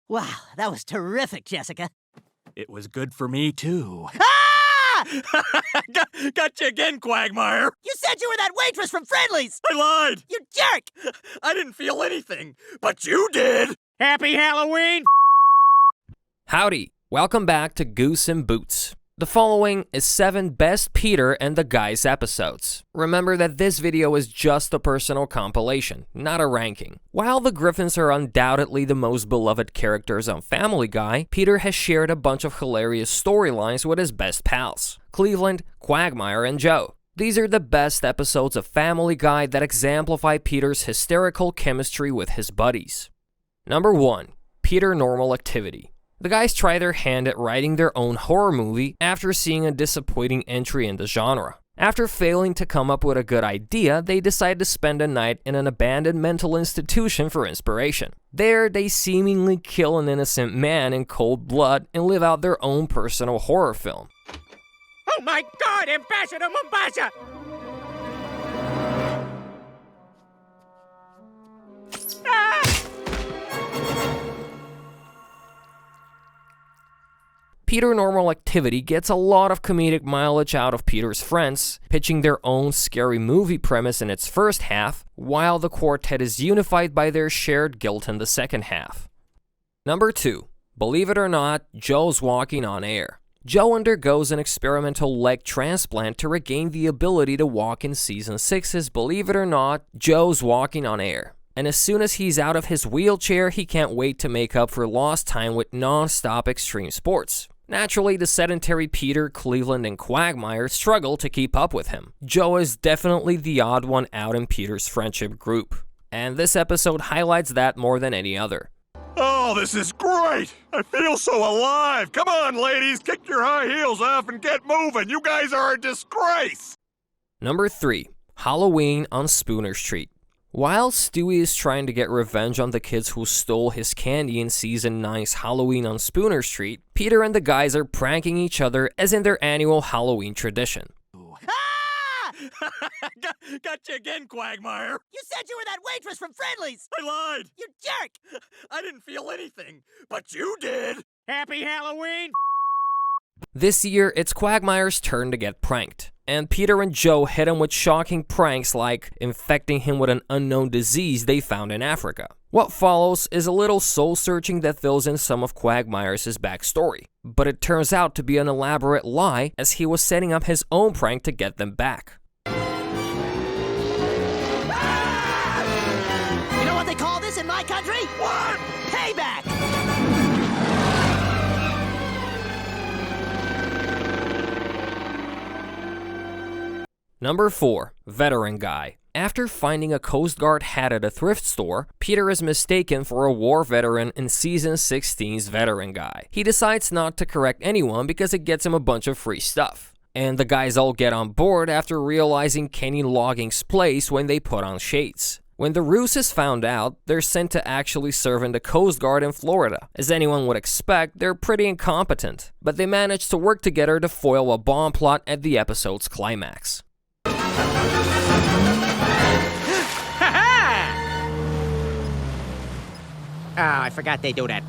Wow, that was terrific, Jessica. It was good for me, too. Ah! Got you again, Quagmire. You said you were that waitress from Friendly's! I lied. You jerk! I didn't feel anything, but you did. Happy Halloween! Howdy, welcome back to Goose and Boots. The following is 7 best Peter and the Guys episodes. Remember that this video is just a personal compilation, not a ranking. While the Griffins are undoubtedly the most beloved characters on Family Guy, Peter has shared a bunch of hilarious storylines with his best pals, Cleveland, Quagmire, and Joe. These are the best episodes of Family Guy that exemplify Peter's hysterical chemistry with his buddies. Number 1. Peternormal Activity. The guys try their hand at writing their own horror movie after seeing a disappointing entry in the genre. After failing to come up with a good idea, they decide to spend a night in an abandoned mental institution for inspiration. There, they seemingly kill an innocent man in cold blood and live out their own personal horror film. Oh my God, Ambassador Mombasa! Peternormal Activity gets a lot of comedic mileage out of Peter's friends, pitching their own scary movie premise in its first half, while the quartet is unified by their shared guilt in the second half. Number 2. Believe it or not, Joe's walking on air. Joe undergoes an experimental leg transplant to regain the ability to walk in Season 6's Believe It or Not, Joe's Walking on Air. And as soon as he's out of his wheelchair, he can't wait to make up for lost time with non-stop extreme sports. Naturally, the sedentary Peter, Cleveland, and Quagmire struggle to keep up with him. Joe is definitely the odd one out in Peter's friendship group, and this episode highlights that more than any other. Oh, this is great. I feel so alive. Come on, ladies, kick your high heels off and get moving. You guys are a disgrace. Number 3. Halloween on Spooner Street. While Stewie is trying to get revenge on the kids who stole his candy in Season 9's Halloween on Spooner Street, Peter and the guys are pranking each other as in their annual Halloween tradition. Ah! Got you again, Quagmire. You said you were that waitress from Friendly's! I lied. You jerk! I didn't feel anything, but you did. Happy Halloween! This year, it's Quagmire's turn to get pranked, and Peter and Joe hit him with shocking pranks like infecting him with an unknown disease they found in Africa. What follows is a little soul-searching that fills in some of Quagmire's backstory, but it turns out to be an elaborate lie as he was setting up his own prank to get them back. You know what they call this in my country? What? Payback! Number 4. Veteran Guy. After finding a Coast Guard hat at a thrift store, Peter is mistaken for a war veteran in Season 16's Veteran Guy. He decides not to correct anyone because it gets him a bunch of free stuff. And the guys all get on board after realizing Kenny Logging's place when they put on shades. When the ruse is found out, they're sent to actually serve in the Coast Guard in Florida. As anyone would expect, they're pretty incompetent, but they manage to work together to foil a bomb plot at the episode's climax. I forgot they do that.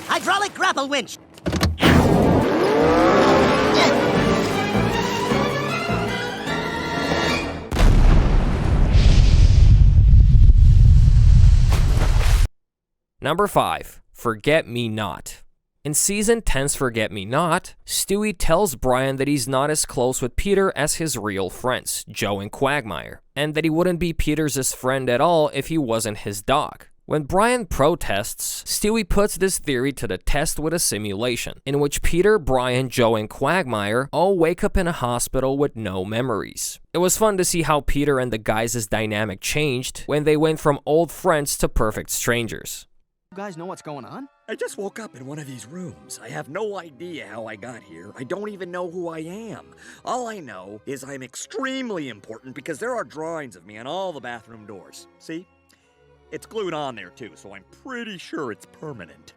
Hydraulic grapple winch! Number 5. Forget Me Not. In Season 10's Forget Me Not, Stewie tells Brian that he's not as close with Peter as his real friends, Joe and Quagmire, and that he wouldn't be Peter's friend at all if he wasn't his dog. When Brian protests, Stewie puts this theory to the test with a simulation, in which Peter, Brian, Joe, and Quagmire all wake up in a hospital with no memories. It was fun to see how Peter and the guys' dynamic changed when they went from old friends to perfect strangers. You guys know what's going on? I just woke up in one of these rooms. I have no idea how I got here. I don't even know who I am. All I know is I'm extremely important because there are drawings of me on all the bathroom doors. See? It's glued on there too, so I'm pretty sure it's permanent.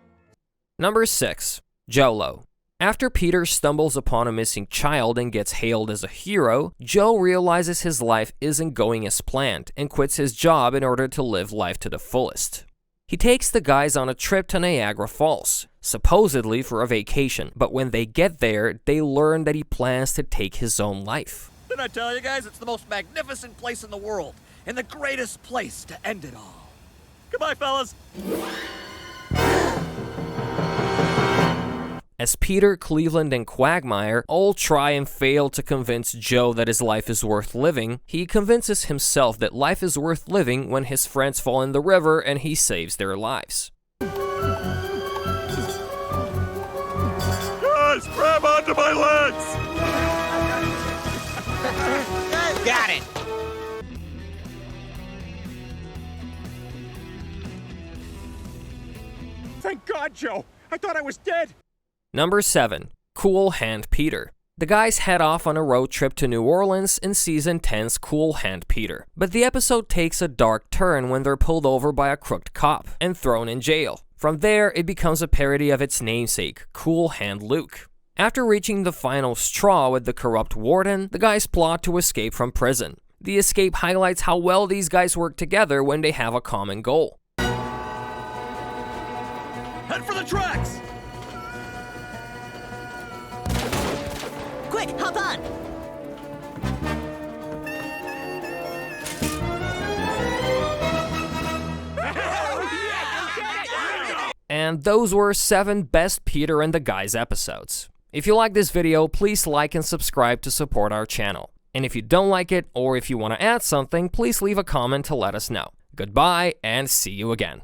Number 6. JOLO. After Peter stumbles upon a missing child and gets hailed as a hero, Joe realizes his life isn't going as planned and quits his job in order to live life to the fullest. He takes the guys on a trip to Niagara Falls, supposedly for a vacation, but when they get there, they learn that he plans to take his own life. Didn't I tell you guys it's the most magnificent place in the world, and the greatest place to end it all? Goodbye, fellas. As Peter, Cleveland, and Quagmire all try and fail to convince Joe that his life is worth living, he convinces himself that life is worth living when his friends fall in the river and he saves their lives. Guys, grab onto my legs! Got it. Thank God, Joe. I thought I was dead. Number 7. Cool Hand Peter. The guys head off on a road trip to New Orleans in Season 10's Cool Hand Peter, but the episode takes a dark turn when they're pulled over by a crooked cop and thrown in jail. From there, it becomes a parody of its namesake, Cool Hand Luke. After reaching the final straw with the corrupt warden, the guys plot to escape from prison. The escape highlights how well these guys work together when they have a common goal. Head for the tracks! Quick, hop on! And those were 7 best Peter and the Guys episodes. If you like this video, please like and subscribe to support our channel. And if you don't like it, or if you want to add something, please leave a comment to let us know. Goodbye, and see you again.